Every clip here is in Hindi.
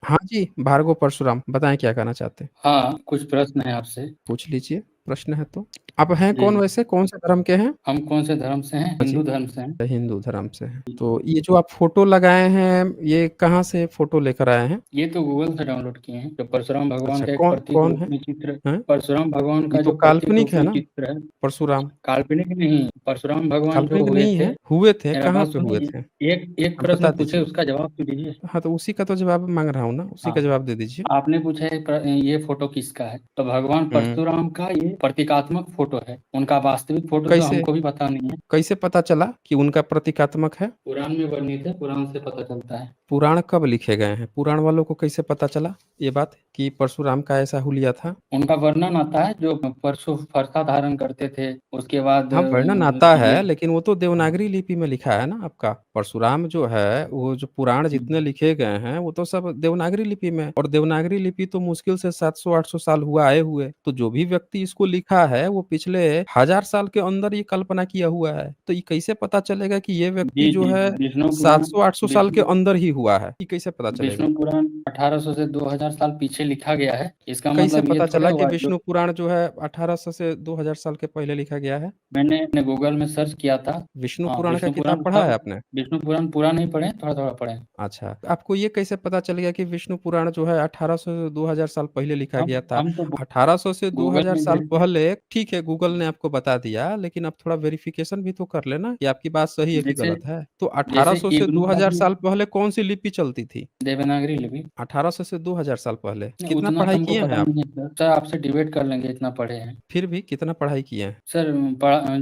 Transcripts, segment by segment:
हाँ जी, भार्गव परशुराम, बताएँ क्या कहना चाहते हैं? हाँ, कुछ प्रश्न है आपसे। पूछ लीजिए, प्रश्न है तो। आप हैं जी, कौन वैसे? कौन-से धर्म के हैं? हम कौन से धर्म से हैं? हाँ जी, हिंदू धर्म से हैं। हिंदू धर्म से हैं। तो ये जो आप फ़ोटो लगाए हैं, ये कहाँ से फ़ोटो लेकर आए हैं? ये तो गूगल से डाउनलोड किए हैं। जो परशुराम भगवान अच्छा, का एक कौन प्रतीक कौन रूप है? में चित्र हैं? परशुराम भगवान ये का तो जो प्रतीक काल्पनिक रूप है में ना, चित्र है, परशुराम? काल्पनिक नहीं, परशुराम भगवान जो काल्पनिक हुए नहीं थे। है, हुए थे, मेरा कहाँ बात पे हुए सुनिए, थे? एक एक आप बता प्रश्न पूछे, दीजिए। उसका जवाब तो दीजिए। हाँ, तो उसी का तो जवाब माँग रहा हूँ ना, उसी का हाँ, जवाब दे दीजिए। आपने पूछा है ये फ़ोटो किसका है? तो भगवान हुँ, परशुराम का ये प्रतीकात्मक फ़ोटो है। उनका वास्तविक फ़ोटो तो कैसे हमको भी पता नहीं है। कैसे पता चला कि उनका प्रतीकात्मक है? पुराण में वर्णित है, पुराण से पता चलता है। पुराण कब लिखे गए हैं? पुराण वालों को कैसे पता चला ये बात कि परशुराम का ऐसा हुलिया था? उनका वर्णन आता है जो परशु फरसा धारण करते थे, उसके बाद हाँ, वर्णन आता ये है, लेकिन वो तो हाँ, देवनागरी लिपि में लिखा है ना आपका। परशुराम जो है, वो जो पुराण जितने हुँ, लिखे गए हैं, वो तो सब देवनागरी लिपि में है और देवनागरी लिपि तो मुश्किल से 700-800 साल हुआ आए हुए। तो जो भी व्यक्ति इसको लिखा है, वो पिछले 1000 साल के अंदर ये कल्पना किया हुआ है। तो ये कैसे पता चलेगा कि ये व्यक्ति जी, जो जी, है विष्णु पुराण 700-800 साल के विष्णु अंदर ही हुआ है? ये कैसे पता चलेगा? विष्णु पुराण 1800 से 2000 साल पीछे लिखा गया है। इसका कैसे मतलब ये पता थोड़े चला कि हुआ जो विष्णु पुराण जो है 1800 से 2000 साल के पहले लिखा गया है? मैंने गूगल में सर्च किया था। विष्णु हाँ, पुराण का विष्णु किताब पुराण पढ़ा है सब आपने? विष्णु पुराण पूरा नहीं पढ़े हैं, थोड़ा-थोड़ा पढ़े हैं। अच्छा, आपको ये कैसे पता चल गया कि विष्णु पुराण जो है 1800 से 2000 साल पहले लिखा हम गया था? हम तो 1800 से गूगल 2000 में साल देख के पहले ठीक है, गूगल ने आपको बता दिया, लेकिन आप थोड़ा वेरिफिकेशन भी तो कर लेना कि आपकी बात सही है कि जैसे गलत है। तो जैसे 1800 से इब्न 2000 अभी साल पहले कौन-सी लिपि चलती थी? देवनागरी लिपि 1800 से 2000 साल पहले नहीं, कितना उतना तो पढ़ाई हमको किए हैं पता आप? नहीं है सर। सर आपसे डिबेट कर लेंगे, इतना पढ़े हैं। फिर भी कितना पढ़ाई किए हैं? सर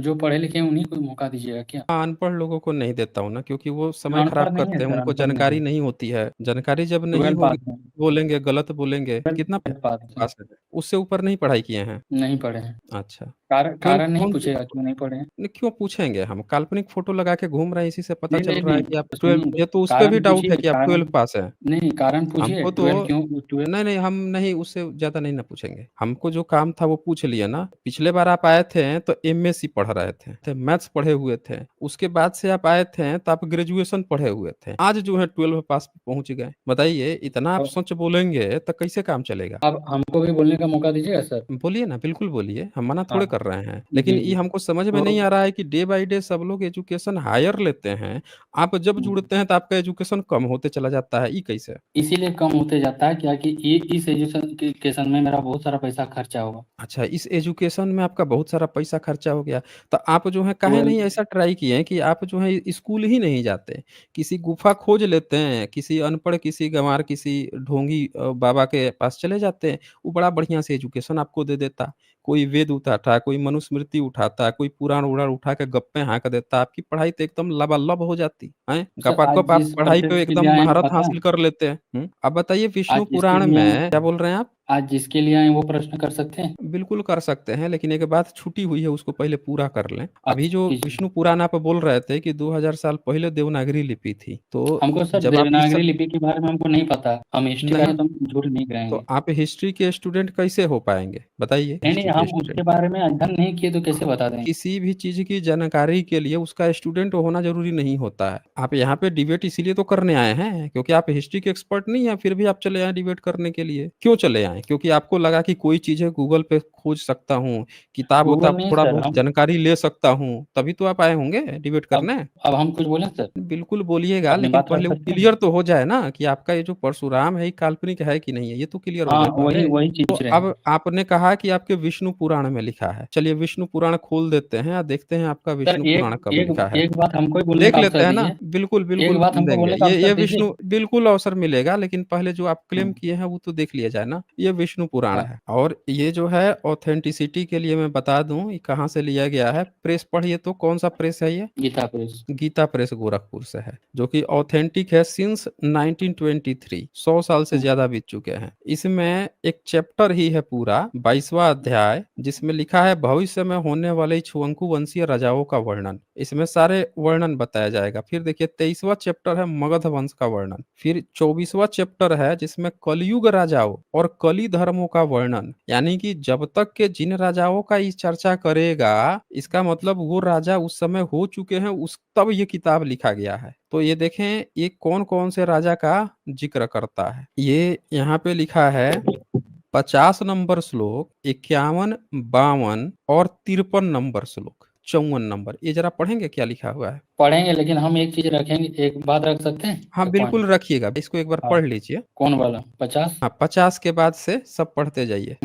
जो पढ़े लिखे हैं उन्हीं को मौका दीजिएगा क्या? हाँ, अनपढ़ लोगों को नहीं देता हूँ ना, क्योंकि वो समय अनपढ़ खराब नहीं है करते हैं, सर, उनको अनपढ़ नहीं जानकारी है। नहीं होती है। जानकारी जब नहीं 12 होगी, पास हैं, बोलेंगे, गलत बोलेंगे। 12 कितना 12 पास हैं, पास है? उससे ऊपर नहीं पढ़ाई किए हैं? नहीं पढ़े हैं। अच्छा, कारण 12 कारण नहीं कौन सी पूछेगा क्यों नहीं पढ़े हैं? नहीं, क्यों पूछेंगे हम? काल्पनिक फ़ोटो लगा के घूम रहे हैं, इसी से पता नहीं, चल नहीं, रहा है कि आप नहीं, 12 सुनिए, मुझे तो उस पे भी कारण डाउट है पूछिए, कि आप कारण 12 पास हैं। नहीं, कारण पूछिए हमको तो 12 क्यों 12 नहीं, नहीं, हम नहीं उससे ज़्यादा नहीं ना पूछेंगे। हमको जो काम था वो पूछ लिए ना। पिछले बार आप आए थे तो एमएससी पढ़ रहे थे, मैथ्स पढ़े हुए थे। उसके बाद से आप आए थे तो आप ग्रेजुएशन पढ़े हुए थे। आज जो है 12 पास पे पहुँच गए। बताइए इतना आप तो सच बोलेंगे तो कैसे काम चलेगा? अब हमको भी बोलने का मौका दीजिएगा सर? बोलिए ना, बिल्कुल बोलिए, हम मना हाँ, थोड़े कर रहे हैं। लेकिन जी, ये जी। हमको समझ में नहीं तो आ रहा है कि डे बाय डे सब लोग एजुकेशन हायर लेते हैं। आप जब हुँ, जुड़ते हैं तो आपका एजुकेशन कम होते चला जाता है, ये कैसे? इसीलिए कम होते जाता है क्या कि इस एजुकेशन के केशन में मेरा बहुत सारा पैसा खर्चा होगा। अच्छा, इस एजुकेशन में आपका बहुत सारा पैसा खर्चा हो गया। तो आप जो है काहे 12 नहीं ऐसा ट्राई किए हैं कि आप जो है स्कूल ही नहीं जाते? किसी गुफ़ा खोज लेते हैं, किसी अनपढ़, किसी गँवार, किसी ढोंगी बाबा के पास चले जाते हैं। वो बड़ा बढ़िया से एजुकेशन आपको दे देता। कोई वेद उठाता, कोई मनुस्मृति उठाता, कोई पुराण-वुराण उठा के गप्पे हाँक देता। आपकी पढ़ाई तो एकदम लबालब हो जाती, हैं? सर आज गपागप आप जिस पढ़ाई पे पर्पज़ के लिए एकदम आए हैं महारत पता है? हासिल कर लेते हैं। अब बताइए विष्णु आज जिसके पुराण लिए आए में क्या बोल रहे हैं आप? आज जिसके लिए आए हैं वो प्रश्न कर सकते हैं? बिल्कुल कर सकते हैं, लेकिन एक बात छूटी हुई है उसको पहले पूरा कर लें। अभी अच्छा, जो कीजिए। विष्णु पुराण आप बोल रहे थे कि 2000 साल पहले देवनागरी लिपि थी, तो हमको सर जब आप इस देवनागरी सब लिपि के बारे में हमको नहीं पता। हम हिस्ट्री का नहीं, हैं तो हम झूठ नहीं तो कहेंगे। आप हिस्ट्री के स्टूडेंट कैसे हो पाएँगे? बताइए नहीं, नहीं, हिस्ट्री के हम उसके स्टूडेंट। बारे में अध्ययन नहीं किए तो कैसे बता देंगे? किसी भी चीज़ की जानकारी के लिए उसका स्टूडेंट होना ज़रूरी नहीं होता है। आप यहाँ पे डिबेट इसीलिए तो करने आए हैं, क्योंकि आप हिस्ट्री के एक्सपर्ट नहीं हैं, फिर भी आप चले आए डिबेट करने के लिए। क्यों चले आए? क्योंकि आपको लगा कि कोई चीज़ें गूगल पे खोज सकता हूँ, गूगल किताब-वुताब नहीं थोड़ा सर, बहुत हम जानकारी ले सकता हूँ, तभी तो आप आए होंगे डिबेट अब करने। अब हम कुछ बोलें सर? बिल्कुल बोलिएगा, अपनी लेकिन बात रख पहले वो सकते हैं? क्लियर तो हो जाए ना कि आपका ये जो परशुराम है, ये काल्पनिक है कि नहीं है, ये तो क्लियर हो हाँ, जाए वही पहले। वही चीज़ तो पूछ रहे अब हैं। आपने कहा कि आपके विष्णु पुराण में लिखा है। चलिए विष्णु पुराण खोल देते हैं और देखते हैं आपका सर विष्णु एक पुराण कब एक लिखा है। एक बात हमको ही बोलने देख का लेते अवसर हैं ना? दीजिए। बिल्कुल, एक बिल्कुल बात हमको देंगे। बोलने का ये अवसर विष्णु दीजिए। बिल्कुल अवसर मिलेगा, लेकिन पहले जो आप क्लेम हुँ, किए हैं वो तो देख लिया जाए ना। ये विष्णु पुराण हाँ, है और ये जो है ऑथेंटिसिटी के लिए मैं बता दूँ ये कहाँ से लिया गया है। प्रेस पढ़िए तो कौन-सा प्रेस है ये? गीता प्रेस। गीता प्रेस गोरखपुर से है, जो कि ऑथेंटिक है सिंस 1923। 100 साल से हुँ, ज़्यादा बीत चुके हैं। इसमें एक चैप्टर ही है पूरा 22वां अध्याय, जिसमें लिखा है भविष्य में होने वाले इक्ष्वाकु वंशीय राजाओं का वर्णन। इसमें सारे वर्णन बताया जाएगा। फिर देखिए 23वां चैप्टर है मगध वंश का वर्णन। फिर 24वां चैप्टर है जिसमें कलयुग राजाओं और कली धर्मों का वर्णन। यानी कि जब तक के जिन राजाओं का ये चर्चा करेगा, इसका मतलब वो राजा उस समय हो चुके हैं, उस तब ये किताब लिखा गया है। तो ये देखें, ये कौन-कौन से राजा का ज़िक्र करता है। ये यहाँ पे लिखा है 50 नंबर श्लोक, 51, 52 और 53 नंबर श्लोक, 54 नंबर। ये ज़रा पढ़ेंगे क्या लिखा हुआ है? पढ़ेंगे, लेकिन हम एक चीज रखेंगे, एक बात रख सकते हैं, हाँ, एक बिल्कुल पॉइंट। रखिएगा, इसको एक बार हाँ, पढ़ लीजिए। कौन वाला 50? हाँ, 50 के बाद से सब पढ़ते जाइए।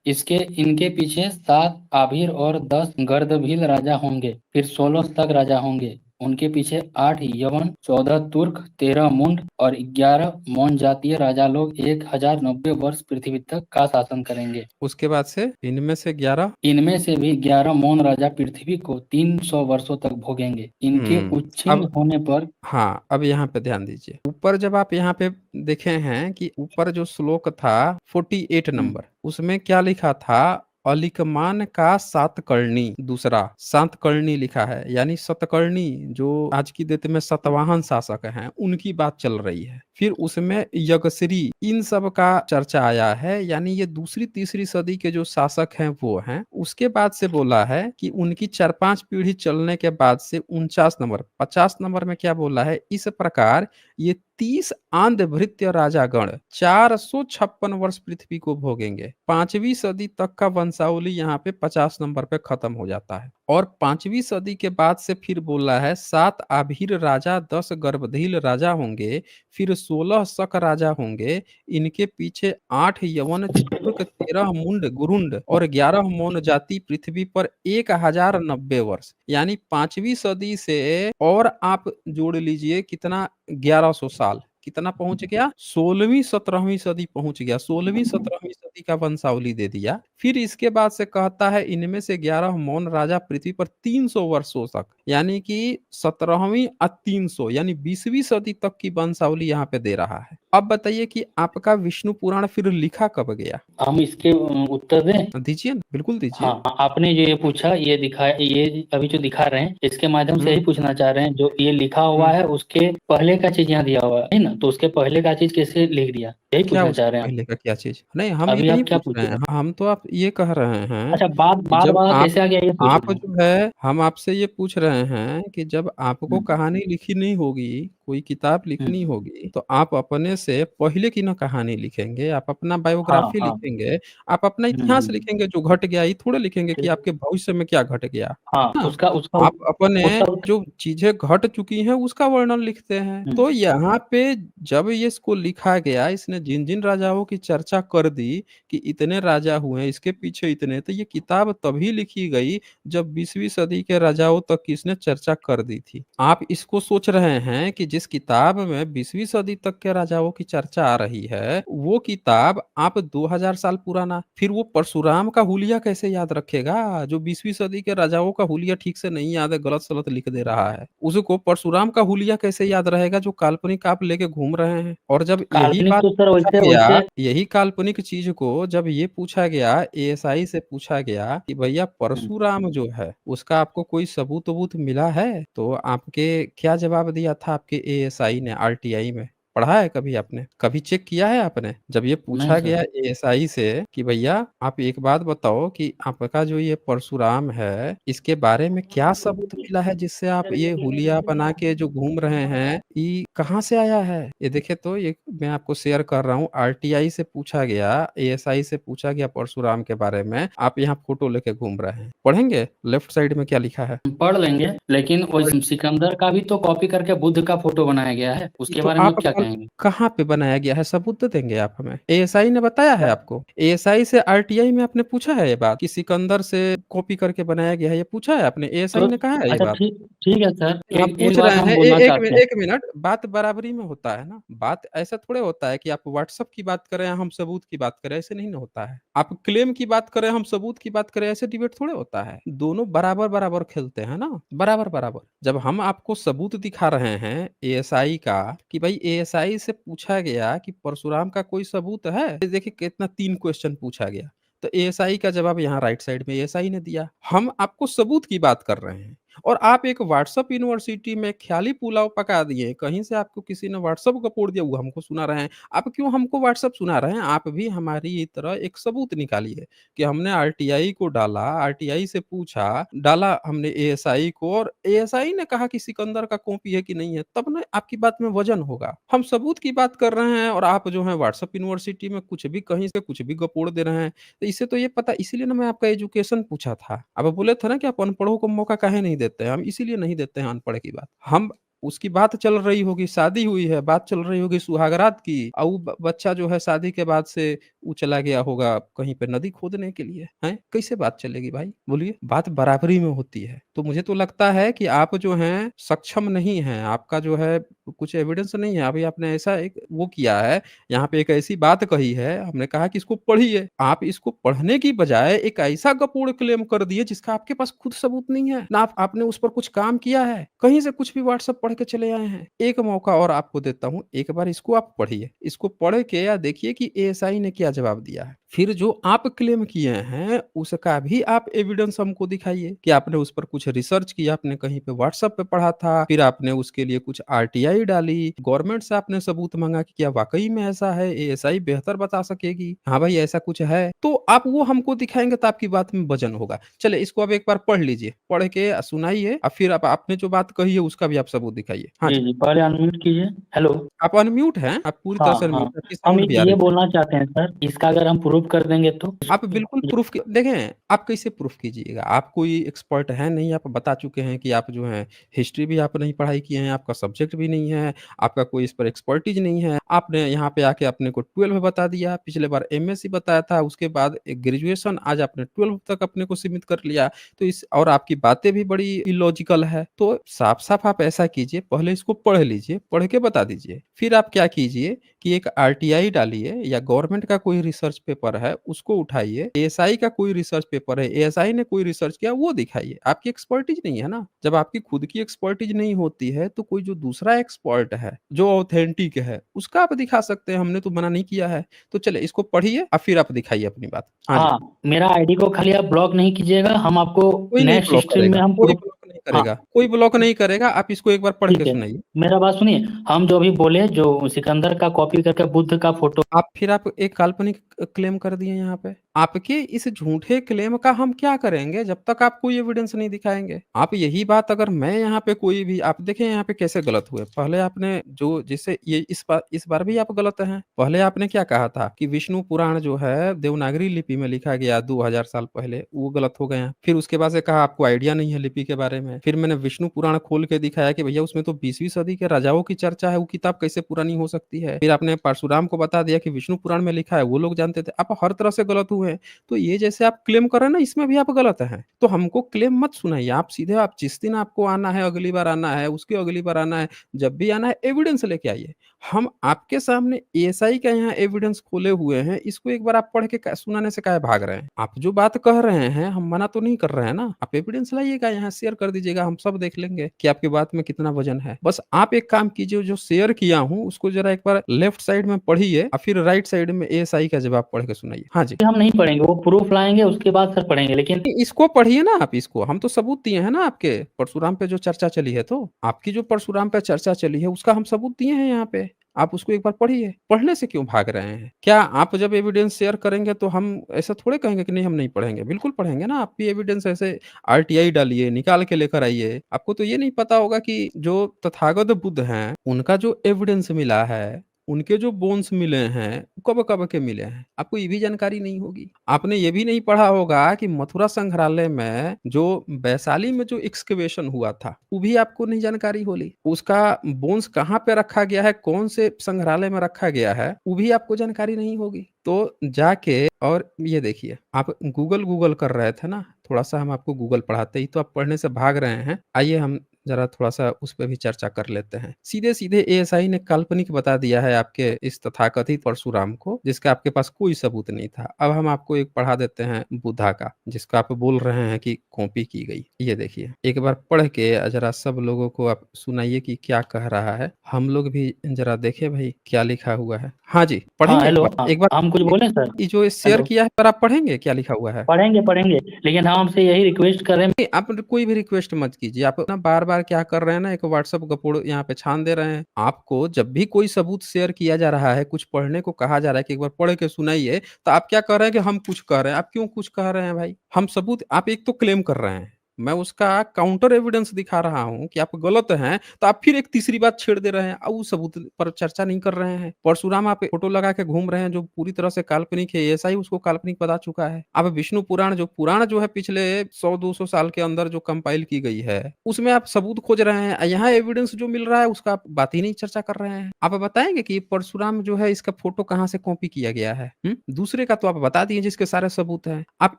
इसके इनके पीछे 7 आभीर और 10 गर्दभील राजा होंगे, फिर 16 तक राजा होंगे। उनके पीछे 8 यवन, 14 तुर्क, 13 मुंड और 11 मौन जातीय राजा लोग 1090 वर्ष पृथ्वी तक का शासन करेंगे। उसके बाद से इनमें से 11 इनमें से भी 11 मौन राजा पृथ्वी को 300 वर्षों तक भोगेंगे। इनके उच्छिन्न अब होने पर हाँ, अब यहाँ पे ध्यान दीजिए। ऊपर जब आप यहाँ पे देखे हैं कि ऊपर जो श्लोक था 48 नंबर, उसमें क्या लिखा था? अलिकमान का सातकर्णी, दूसरा सातकर्णी लिखा है, यानी सतकर्णी जो आज की डेट में सतवाहन शासक हैं, उनकी बात चल रही है। फिर उसमें यगश्री, इन सब का चर्चा आया है, यानी ये दूसरी तीसरी सदी के जो शासक हैं वो हैं। उसके बाद से बोला है कि उनकी 4-5 पीढ़ी चलने के बाद से 49 नंबर, 50 नंबर में क्या बोला है? इस प्रकार ये 30 आंध्र भृत्य राजागण 456 वर्ष पृथ्वी को भोगेंगे। 5वीं सदी तक का वंशावली यहाँ पे 50 नंबर पे खत्म हो जाता है। और 5वीं सदी के बाद से फिर बोला है 7 आभीर राजा, 10 गर्भधील राजा होंगे, फिर 16 शक राजा होंगे। इनके पीछे 8 यवन, तुर्क, 13 मुंड गुरुंड और 11 मौन जाति पृथ्वी पर 1090 वर्ष, यानी 5वीं सदी से और आप जोड़ लीजिए कितना, 1100 साल, कितना पहुंच गया? 16वीं 17वीं सदी पहुंच गया। 16वीं 17वीं सदी का वंशावली दे दिया। फिर इसके बाद से कहता है इनमें से 11 मौन राजा पृथ्वी पर 300 वर्षों तक, यानी कि 17वीं और 300 यानी 20वीं सदी तक की वंशावली यहाँ पे दे रहा है। अब बताइए कि आपका विष्णु पुराण फिर लिखा कब गया? हम इसके उत्तर दें? दीजिए ना, बिल्कुल दीजिए। हाँ, आपने जो ये पूछा, ये दिखाया, ये अभी जो दिखा रहे हैं, इसके माध्यम से हम्म यही पूछना चाह रहे हैं, जो ये लिखा हुआ हम्म है उसके पहले का चीज यहाँ दिया हुआ है ना, तो उसके पहले का चीज कैसे लिख दिया, यही क्या पूछना चाह उसके रहे हैं आप? पहले का क्या चीज? नहीं, हम ये अभी नहीं आप क्या पूछ रहे पूछे? हैं। हम तो आप ये कह रहे हैं अच्छा, बाद कि बाद जब वाला कैसे आ गया, ये पूछ आप रहे हैं। जो है, हम आपसे ये पूछ रहे हैं कि जब आपको हम्म, कहानी लिखनी होगी, कोई किताब लिखनी हम्म, होगी, तो आप अपने से पहले की ना कहानी लिखेंगे, आप अपना हाँ, बायोग्राफी हाँ। लिखेंगे, आप अपना इतिहास लिखेंगे जो घट गया। ये थोड़े लिखेंगे कि ठीक। आपके भविष्य में क्या घट गया। हाँ, हाँ, उसका उसका आप अपने उसका जो चीजें घट चुकी हैं उसका वर्णन लिखते हैं। हम्म, तो यहाँ पे जब ये इसको लिखा गया, इसने जिन जिन राजाओं की चर्चा कर दी कि इतने राजा हुए, इसके पीछे इतने, तो ये किताब तभी लिखी गई जब 20वीं सदी के राजाओं तक की इसने चर्चा कर दी थी। आप इसको सोच रहे हैं कि जिस किताब में 20वीं सदी तक के राजाओं की चर्चा आ रही है, वो किताब आप 2000 साल पुराना, फिर वो परशुराम का हुलिया कैसे याद रखेगा जो 20वीं सदी के राजाओं का हुलिया ठीक से नहीं याद है, गलत सलत लिख दे रहा है? उसको परशुराम का हुलिया कैसे याद रहेगा जो काल्पनिक आप लेके घूम रहे हैं? और जब यही काल्पनिक बात तो सर पूछा वैसे गया, वैसे यही काल्पनिक चीज को जब ये पूछा गया, एएसआई से पूछा गया कि भैया हम्म, परशुराम जो है उसका आपको कोई सबूत वबूत मिला है, तो आपके क्या जवाब दिया था आपके एएसआई ने आरटीआई में? पढ़ा है कभी आपने? कभी चेक किया है आपने? जब ये नहीं पूछा सर। गया एएसआई से कि भैया आप एक बात बताओ कि आपका जो ये परशुराम है, इसके बारे में क्या सबूत मिला है जिससे आप ये हुलिया बना के जो घूम रहे हैं, ये कहाँ से आया है? ये देखिए, तो ये मैं आपको शेयर कर रहा हूँ। आरटीआई से पूछा गया, एएसआई से पूछा गया परशुराम के बारे में, आप यहाँ फोटो लेके घूम रहे हैं। पढ़ेंगे लेफ्ट साइड में क्या लिखा है? पढ़ लेंगे, लेकिन वो सिकंदर का भी तो कॉपी करके बुद्ध का फोटो बनाया गया है, उसके तो बारे में आप आप क्या कहेंगे? कहाँ पे बनाया गया है? सबूत तो देंगे आप हमें। एएसआई ने बताया है आपको? एएसआई से आरटीआई में आपने पूछा है ये बात कि सिकंदर से कॉपी करके बनाया गया है, ये पूछा है आपने? तो एएसआई ने कहा है ये अच्छा, बात? ठीक ठीक है सर, हम एक एक पूछ बात रहे हम हैं, बोलना चाहते हैं। एक मिनट, बात बराबरी में होता है ना। बात ऐसा थोड़े होता है कि आप व्हाट्सएप की बात करें, हम सबूत की बात करें, ऐसे नहीं ना होता है। आप क्लेम की बात करें, हम सबूत की बात करें, ऐसे डिबेट थोड़े होता है। दोनों बराबर बराबर खेलते हैं ना, बराबर बराबर। जब हम आपको सबूत दिखा रहे हैं एएसआई का कि भाई एएसआई से पूछा गया कि परशुराम का कोई सबूत है, देखिए कितना 3 क्वेश्चन पूछा गया, तो एएसआई का जवाब यहाँ राइट साइड में एएसआई ने दिया। हम आपको सबूत की बात कर रहे हैं और आप एक व्हाट्सएप यूनिवर्सिटी में ख़्याली पुलाव पका दिए, कहीं से आपको किसी ने व्हाट्सएप का पोड़ दिया, वो हमको सुना रहे हैं। आप क्यों हमको व्हाट्सएप सुना रहे हैं? आप भी हमारी तरह एक सबूत निकालिए कि हमने आरटीआई को डाला, आरटीआई से पूछा, डाला हमने एएसआई को और एएसआई ने कहा कि सिकंदर का कॉपी है कि नहीं है, तब ना आपकी बात में वज़न होगा। हम सबूत की बात कर रहे हैं और आप जो है व्हाट्सएप यूनिवर्सिटी में कुछ भी कहीं से कुछ भी गपोड़ दे रहे हैं। तो इससे तो ये पता इसीलिए ना मैं आपका एजुकेशन पूछा था। आप बोले थे ना कि आप अनपढ़ों को मौका काहे नहीं देते हैं? हम इसीलिए नहीं देते हैं अनपढ़ की बात। हम उसकी बात चल रही होगी, शादी हुई है, बात चल रही होगी सुहागरात की और वो ब बच्चा जो है शादी के बाद से वो चला गया होगा कहीं पे नदी खोदने के लिए, हैं? कैसे बात चलेगी भाई? बोलिए? बात बराबरी में होती है। तो मुझे तो लगता है कि आप जो हैं सक्षम नहीं हैं, आपका जो है कुछ एविडेंस नहीं है। अभी आपने ऐसा एक वो किया है, यहाँ पे एक ऐसी बात कही है, हमने कहा कि इसको पढ़िए। आप इसको पढ़ने की बजाय एक ऐसा गपोड़ क्लेम कर दिए जिसका आपके पास खुद सबूत नहीं है। ना आपने उस पर कुछ काम किया है, कहीं से कुछ भी व्हाट्सएप पढ़ के चले आए हैं। एक मौका और आपको देता हूँ, एक बार इसको आप पढ़िए। इसको पढ़ के या देखिए कि एएसआई ने क्या जवाब दिया है। फिर जो आप क्लेम किए हैं, उसका भी आप एविडेंस हमको दिखाइए कि आपने उस पर कुछ रिसर्च किया, आपने कहीं पे व्हाट्सएप पे पढ़ा था, फिर आपने उसके लिए कुछ आरटीआई डाली, गवर्नमेंट से आपने सबूत माँगा कि क्या वाक़ई में ऐसा है, एएसआई बेहतर बता सकेगी। हाँ भाई, ऐसा कुछ है, तो आप वो हमको दिखाएँगे तो आपकी बात में वज़न होगा। चलिए इसको आप एक बार पढ़ लीजिए, पढ़ के सुनाइए और फिर आप आपने जो बात कही है उसका भी आप सबूत दिखाइए। हाँ जी, जी। जी, पहले अनम्यूट कीजिए। हेलो। आप अनम्यूट हैं? आप पूरी तरह हाँ, से हाँ। अनम्यूट हैं, आपकी हम साउंड भी आ ये रही है। बोलना चाहते हैं सर, इसका अगर हम प्रूफ कर देंगे तो आप बिल्कुल प्रूफ़ क देखें, आप कैसे प्रूफ़ कीजिएगा? आप कोई एक्सपर्ट हैं नहीं, आप बता चुके हैं कि आप जो हैं हिस्ट्री भी आप नहीं पढ़ाई किए हैं, आपका सब्जेक्ट भी नहीं है, आपका कोई इस पर एक्सपर्टीज़ नहीं है। आपने यहाँ पे आके अपने को 12 बता दिया, पिछले बार एमएससी बताया था, उसके बाद एक ग्रेजुएशन, आज आपने 12 तक अपने को सीमित कर लिया। तो इस और आपकी बातें भी बड़ी इलॉजिकल है। तो साफ-साफ आप ऐसा कीजिए, पहले इसको पढ़ लीजिए, पढ़ के बता दीजिए। फिर आप क्या कीजिए कि एक आरटीआई डालिए या गवर्नमेंट का कोई रिसर्च पेपर है, उसको उठाइए। एएसआई का कोई रिसर्च पेपर है, एएसआई ने कोई रिसर्च किया, वो दिखाइए। आपकी एक्सपर्टीज़ नहीं है ना। जब आपकी खुद की एक्सपर्टीज़ नहीं होती है, तो कोई जो दूसरा एक्सपर्ट है, जो ऑथेंटिक है, उसका आप दिखा सकते हैं। हमने तो मना नहीं किया है। तो चलिए इसको पढ़िए और फिर आप दिखाइए अपनी बात। हाँ जी। हाँ, मेरा आईडी को खाली आप ब्लॉक नहीं कीजिएगा, हम आपको कोई नहीं नेक्स्ट ब्लॉक स्ट्रीम में करेगा, हम कोई प्रूफ। ब्लॉक नहीं हाँ, करेगा, कोई ब्लॉक नहीं करेगा। आप इसको एक बार पढ़ के ठीक है। सुनाइए। मेरा बात सुनिए, हम जो अभी बोले जो सिकंदर का कॉपी करके बुद्ध का फोटो। आप एक काल्पनिक क्लेम कर दिए यहाँ पे। आपके इस झूठे क्लेम का हम क्या करेंगे जब तक आप कोई एविडेंस नहीं दिखाएँगे? आप यही बात अगर मैं यहाँ पे कोई भी आप देखें यहाँ पे कैसे गलत हुए। पहले आपने जो जिससे ये इस बार भी आप गलत हैं। पहले आपने क्या कहा था कि विष्णु पुराण जो है देवनागरी लिपि में लिखा गया 2000 साल पहले, वो गलत हो गए हैं। फिर उसके बाद से कहा आपको आइडिया नहीं है लिपि के बारे में। फिर मैंने विष्णु पुराण खोल के दिखाया कि भैया उसमें तो 20वीं सदी के राजाओं की चर्चा है, वो किताब कैसे पुरानी हो सकती है। फिर आपने परशुराम को बता दिया कि विष्णु पुराण में लिखा है, वो लोग जानते थे। आप हर तरह से गलत हुए हैं। तो ये जैसे आप क्लेम कर रहे हैं ना, इसमें भी आप गलत हैं। तो हमको क्लेम मत सुनाइए, आप सीधे आप जिस दिन आपको आना है, अगली बार आना है, उसके अगली बार आना है, जब भी आना है एविडेंस लेके आइए। हम आपके सामने एएसआई का यहाँ एविडेंस खोले हुए हैं, इसको एक बार आप पढ़ के क सुनाने से काहे भाग रहे हैं? आप जो बात कह रहे हैं, हम मना तो नहीं कर रहे हैं ना। आप एविडेंस लाइएगा, यहाँ शेयर कर दीजिएगा, हम सब देख लेंगे कि आपकी बात में कितना वज़न है। बस आप एक काम कीजिए, जो शेयर किया हूँ, उसको ज़रा एक बार लेफ्ट साइड में पढ़िए और फिर राइट साइड में एएसआई का जवाब पढ़ के सुनाइए। हाँ जी। हम नहीं पढ़ेंगे, वो प्रूफ लाएँगे उसके बाद सर पढ़ेंगे, लेकिन इसको पढ़िए ना आप इसको, हम तो सबूत दिए हैं ना आपके, परशुराम पे जो चर्चा चली है तो। आपकी जो परशुराम पे चर्चा चली है उसका हम सबूत दिए हैं यहाँ पे। आप उसको एक बार पढ़िए, पढ़ने से क्यों भाग रहे हैं? क्या आप जब एविडेंस शेयर करेंगे तो हम ऐसा थोड़े कहेंगे कि नहीं हम नहीं पढ़ेंगे, बिल्कुल पढ़ेंगे ना। आप भी एविडेंस ऐसे आरटीआई डालिए, निकाल के लेकर आइए। आपको तो ये नहीं पता होगा कि जो तथागत बुद्ध हैं, उनका जो एविडेंस मिला है, उनके जो बोन्स मिले हैं, कब-कब के मिले हैं, आपको ये भी जानकारी नहीं होगी। आपने ये भी नहीं पढ़ा होगा कि मथुरा संग्रहालय में जो वैशाली में जो एक्सकवेशन हुआ था, वो भी आपको नहीं जानकारी होली। उसका बोन्स कहाँ पे रखा गया है, कौन से संग्रहालय में रखा गया है, वो भी आपको जानकारी नहीं होगी। तो जाके और ये देखिए, आप गूगल कर रहे थे ना, थोड़ा-सा हम आपको गूगल पढ़ाते ही तो आप पढ़ने से भाग रहे हैं। आइए हम ज़रा थोड़ा-सा उस पे भी चर्चा कर लेते हैं। सीधे-सीधे एएसआई ने काल्पनिक बता दिया है आपके इस तथाकथित परशुराम को, जिसका आपके पास कोई सबूत नहीं था। अब हम आपको एक पढ़ा देते हैं बुद्धा का, जिसका आप बोल रहे हैं कि कॉपी की गई। ये देखिए, एक बार पढ़ के ज़रा सब लोगों को आप सुनाइए कि क्या कह रहा है। हम लोग भी ज़रा देखें भाई क्या लिखा हुआ है। हाँ जी, हाँ, पढ़ेंगे एक हेलो। बार? एक बार हम कुछ बोले सर? ये जो शेयर हेलो। किया है, पर आप पढ़ेंगे क्या लिखा हुआ है? पढ़ेंगे, पढ़ेंगे, लेकिन हम आपसे यही रिक्वेस्ट कर रहे हैं। नहीं, आप कोई भी रिक्वेस्ट मत कीजिए। आप ना बार-बार क्या कर रहे हैं ना, एक व्हाट्सएप गपोड़ यहाँ पे छान दे रहे हैं। आपको जब भी कोई सबूत शेयर किया जा रहा है, कुछ पढ़ने को कहा जा रहा है कि एक बार पढ़ के सुनाइए, तो आप क्या कह रहे हैं कि हम कुछ कह रहे हैं। आप क्यों कुछ कह रहे हैं भाई? हम सबूत आप एक तो क्लेम कर रहे हैं, मैं उसका काउंटर एविडेंस दिखा रहा हूँ कि आप गलत हैं, तो आप फिर एक तीसरी बात छेड़ दे रहे हैं और उस सबूत पर चर्चा नहीं कर रहे हैं। परशुराम आप फोटो लगा के घूम रहे हैं जो पूरी तरह से काल्पनिक है, एएसआई उसको काल्पनिक बता चुका है। अब विष्णु पुराण जो है पिछले 100-200 साल के अंदर जो कंपाइल की गई है, उसमें आप सबूत खोज रहे हैं। यहाँ एविडेंस जो मिल रहा है उसका आप बात ही नहीं चर्चा कर रहे हैं। आप बताएँगे कि परशुराम जो है इसका फोटो कहाँ से कॉपी किया गया है? दूसरे का तो आप बता दिए जिसके सारे सबूत हैं। आप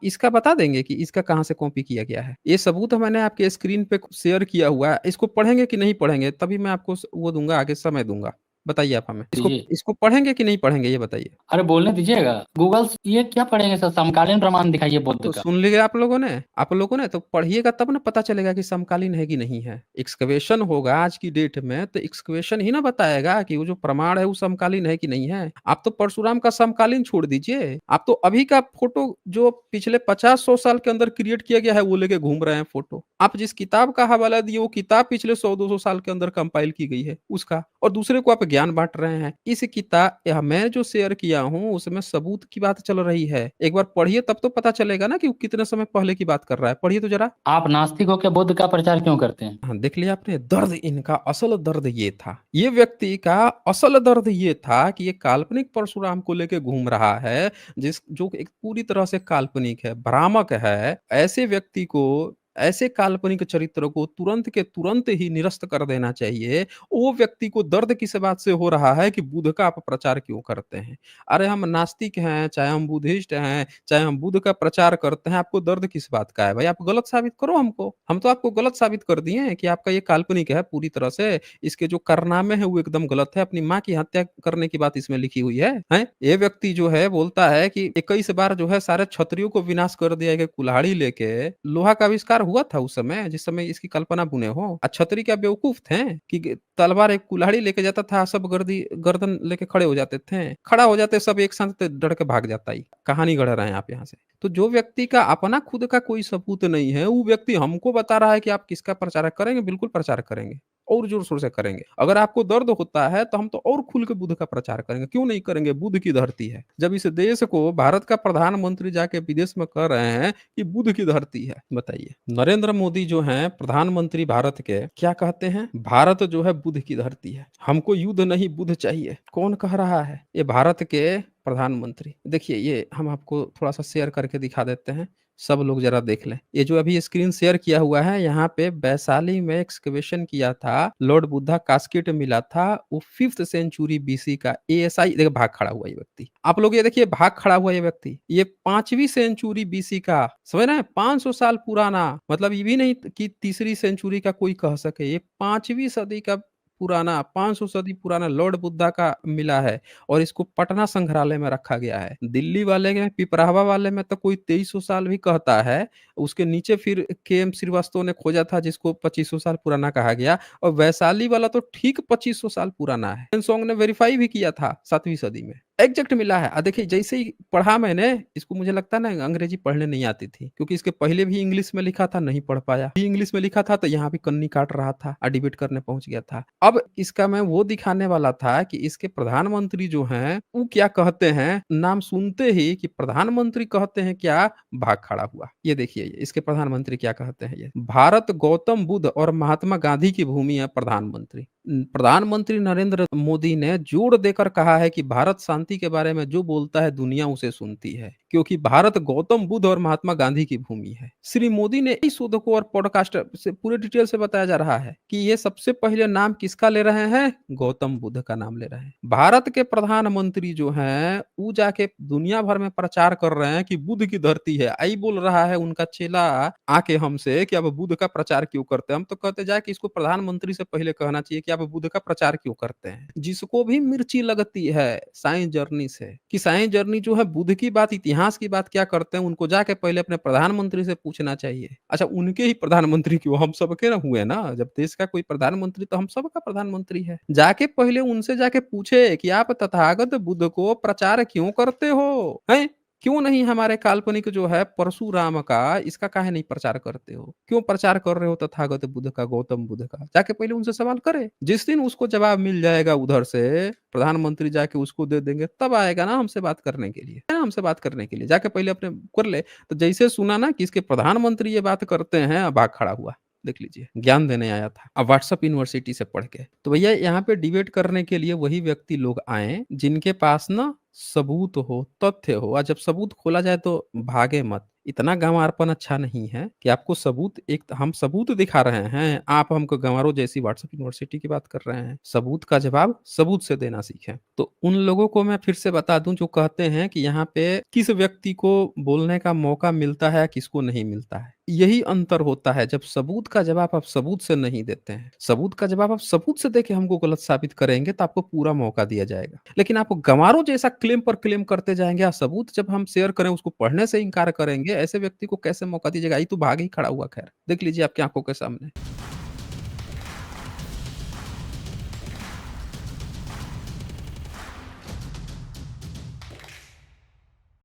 इसका बता देंगे कि इसका कहाँ से कॉपी किया गया है? ये सबूत मैंने आपके स्क्रीन पे शेयर किया हुआ है। इसको पढ़ेंगे कि नहीं पढ़ेंगे? तभी मैं आपको वो दूँगा, आगे समय दूँगा। बताइए आप हमें। इसको दीजिए। इसको पढ़ेंगे कि नहीं पढ़ेंगे ये बताइए? अरे बोलने दीजिएगा। गूगल ये क्या पढ़ेंगे सर? समकालीन प्रमाण दिखाइए बुद्ध तो का। सुन लिया आप लोगों ने? आप लोगों ने तो पढ़िएगा तब ना पता चलेगा कि समकालीन है कि नहीं है। एक्सकवेशन होगा आज की डेट में तो एक्सकवेशन ही ना बताएगा कि वो जो प्रमाण है वो समकालीन है कि नहीं है। आप तो परशुराम का समकालीन छोड़ दीजिए। आप तो अभी का फ़ोटो जो पिछले 50-100 साल के अंदर क्रिएट किया गया है वो लेके घूम रहे हैं फ़ोटो। आप जिस किताब का हवाला दिए वो किताब पिछले 100-200 साल के अंदर कंपाइल की गई है उसका और दूसरे को आप ज्ञान बाँट रहे हैं। इस किताब या मैं जो शेयर किया हूँ उसमें सबूत की बात चल रही है। एक बार पढ़िए तब तो पता चलेगा ना कि वो कितने समय पहले की बात कर रहा है। पढ़िए तो ज़रा। आप नास्तिक होके बुद्ध का प्रचार क्यों करते हैं? हाँ, देख लिया आपने दर्द इनका असल दर्द ये था। ये व्यक्ति का असल दर्द ये था कि ये काल्पनिक परशुराम को लेके घूम रहा है, जो एक पूरी तरह से काल्पनिक है, भ्रामक है। ऐसे व्यक्ति को ऐसे काल्पनिक चरित्र को तुरंत के तुरंत ही निरस्त कर देना चाहिए। वो व्यक्ति को दर्द किस बात से हो रहा है कि बुद्ध का आप प्रचार क्यों करते हैं? अरे हम नास्तिक हैं, चाहे हम बुद्धिस्ट हैं, चाहे हम बुद्ध का प्रचार करते हैं, आपको दर्द किस बात का है भाई? आप गलत साबित करो हमको। हम तो आपको गलत साबित कर दिए हैं कि आपका ये काल्पनिक है पूरी तरह से। इसके जो कारनामे हैं वो एकदम गलत है। अपनी माँ की हत्या करने की बात इसमें लिखी हुई है, हैं? ये व्यक्ति जो है बोलता है कि 21 बार जो है सारे क्षत्रियों को विनाश कर दिया गया कुल्हाड़ी लेके। लोहा का आविष्कार हुआ था उस समय जिस समय इसकी कल्पना बुने हो। क्षत्रिय क्या बेवकूफ थे कि तलवार एक कुल्हाड़ी लेके जाता था, सब गर्दन लेके खड़े हो जाते थे। खड़ा हो जाते सब एक साथ तो डर के भाग जाता ही। कहानी गढ़ रहे हैं आप यहाँ से। तो जो व्यक्ति का अपना खुद का कोई सबूत नहीं है, वो व्यक्ति हमको बता रहा है कि आप किसका प्रचार करेंगे, बिल्कुल प्रचार करेंगे। और जोर-शोर से करेंगे। अगर आपको दर्द होता है तो हम तो और खुल के बुद्ध का प्रचार करेंगे। क्यों नहीं करेंगे? बुद्ध की धरती है। जब इस देश को भारत का प्रधानमंत्री जाके विदेश में कह रहे हैं कि बुद्ध की धरती है, बताइए। नरेंद्र मोदी जो हैं प्रधानमंत्री भारत के, क्या कहते हैं? भारत जो है बुद्ध की धरती है। हमको युद्ध नहीं बुद्ध चाहिए। कौन कह रहा है? ये भारत के प्रधानमंत्री। देखिए ये हम आपको थोड़ा-सा शेयर करके दिखा देते हैं। सब लोग ज़रा देख लें। ये जो अभी स्क्रीन शेयर किया हुआ है, यहाँ पे वैशाली में एक्सकवेशन किया था, लॉर्ड बुद्धा कास्केट मिला था, वो 5th सेंचुरी बीसी का एएसआई देखिए भाग खड़ा हुआ ये व्यक्ति। आप लोग ये देखिए भाग खड़ा हुआ ये व्यक्ति। ये 5वीं सेंचुरी बीसी का समझ रहे हैं 500 साल पुराना मतलब ये भी नहीं कि तीसरी सेंचुरी का कोई कह सके। ये 5वीं सदी का पुराना 500 सदी पुराना लॉर्ड बुद्धा का मिला है और इसको पटना संग्रहालय में रखा गया है। दिल्ली वाले में पिपरावा वाले में तो कोई 2300 साल भी कहता है। उसके नीचे फिर के.एम. श्रीवास्तव ने खोजा था जिसको 2500 साल पुराना कहा गया और वैशाली वाला तो ठीक 2500 साल पुराना है। सॉन्ग ने वेरीफाई भी किया था 7वीं सदी में। एग्जैक्ट मिला है। देखिए जैसे ही पढ़ा मैंने इसको मुझे लगता है ना अंग्रेजी पढ़ने नहीं आती थी क्योंकि इसके पहले भी इंग्लिश में लिखा था नहीं पढ़ पाया। भी इंग्लिश में लिखा था तो यहाँ भी कन्नी काट रहा था डिबेट करने पहुंच गया था। अब इसका मैं वो दिखाने वाला था कि इसके प्रधानमंत्री जो हैं वो क्या कहते हैं नाम सुनते ही कि प्रधानमंत्री कहते हैं क्या भाग खड़ा हुआ। ये देखिए इसके प्रधानमंत्री क्या कहते हैं ये भारत गौतम बुद्ध और महात्मा गांधी की भूमि है प्रधानमंत्री। प्रधानमंत्री नरेंद्र मोदी ने जोर देकर कहा है कि भारत शांति के बारे में जो बोलता है दुनिया उसे सुनती है, क्योंकि भारत गौतम बुद्ध और महात्मा गांधी की भूमि है। श्री मोदी ने इस शोध को और पॉडकास्ट से पूरे डिटेल से बताया जा रहा है कि ये सबसे पहले नाम किसका ले रहे हैं, गौतम बुद्ध का नाम ले रहे हैं। भारत के प्रधानमंत्री जो हैं वो जाके दुनिया भर में प्रचार कर रहे हैं कि बुद्ध की धरती है। आई बोल रहा है उनका चेला आके हमसे कि आप बुद्ध का प्रचार क्यों करते हैं। हम तो कहते जाए कि इसको प्रधानमंत्री से पहले कहना चाहिए कि आप बुद्ध का प्रचार क्यों करते हैं। जिसको भी मिर्ची लगती है साइंस जर्नी से कि साइंस जर्नी जो है बुद्ध की बात इतिहास की बात क्या करते हैं, उनको जाके पहले अपने प्रधानमंत्री से पूछना चाहिए। अच्छा उनके ही प्रधानमंत्री क्यों, हम सबके ना हुए ना, जब देश का कोई प्रधानमंत्री तो हम सबका प्रधानमंत्री है। जाके पहले उनसे जाके पूछे कि आप तथागत बुद्ध को प्रचार क्यों करते हो, हैं? क्यों नहीं हमारे काल्पनिक जो है परशुराम का, इसका काहे नहीं प्रचार करते हो? क्यों प्रचार कर रहे हो तथागत बुद्ध का, गौतम बुद्ध का? जाके पहले उनसे सवाल करे। जिस दिन उसको जवाब मिल जाएगा उधर से, प्रधानमंत्री जाके उसको दे देंगे, तब आएगा ना हमसे बात करने के लिए, है ना? हमसे बात करने के लिए। जाके पहले अपने कर ले। तो जैसे सुना ना कि इसके प्रधानमंत्री ये बात करते हैं, भाग खड़ा हुआ। देख लीजिए, ज्ञान देने आया था। अब व्हाट्सएप यूनिवर्सिटी से पढ़ के। तो भैया यहाँ पे डिबेट करने के लिए वही व्यक्ति लोग आएँ, जिनके पास ना सबूत हो, तथ्य हो, और जब सबूत खोला जाए तो भागे मत। इतना गँवारपन अच्छा नहीं है कि आपको सबूत, एक हम सबूत दिखा रहे हैं, आप हमको गँवारों जैसी व्हाट्सएप यूनिवर्सिटी की बात कर रहे हैं। सबूत का जवाब सबूत से देना सीखें। तो उन लोगों को मैं फिर से बता दूँ जो कहते हैं कि यहाँ पे किस व्यक्ति को बोलने का मौका मिलता है, किसको नहीं मिलता है। यही अंतर होता है जब सबूत का जवाब आप सबूत से नहीं देते हैं। सबूत का जवाब आप सबूत से देके हमको गलत साबित करेंगे तो आपको पूरा मौका दिया जाएगा। लेकिन आप गँवारों जैसा क्लेम पर क्लेम करते जाएँगे और सबूत जब हम शेयर करें उसको पढ़ने से इनकार करेंगे, ऐसे व्यक्ति को कैसे मौका दीजिएगा? ये तो भाग ही खड़ा हुआ खैर। देख लीजिए आपकी आँखों के सामने।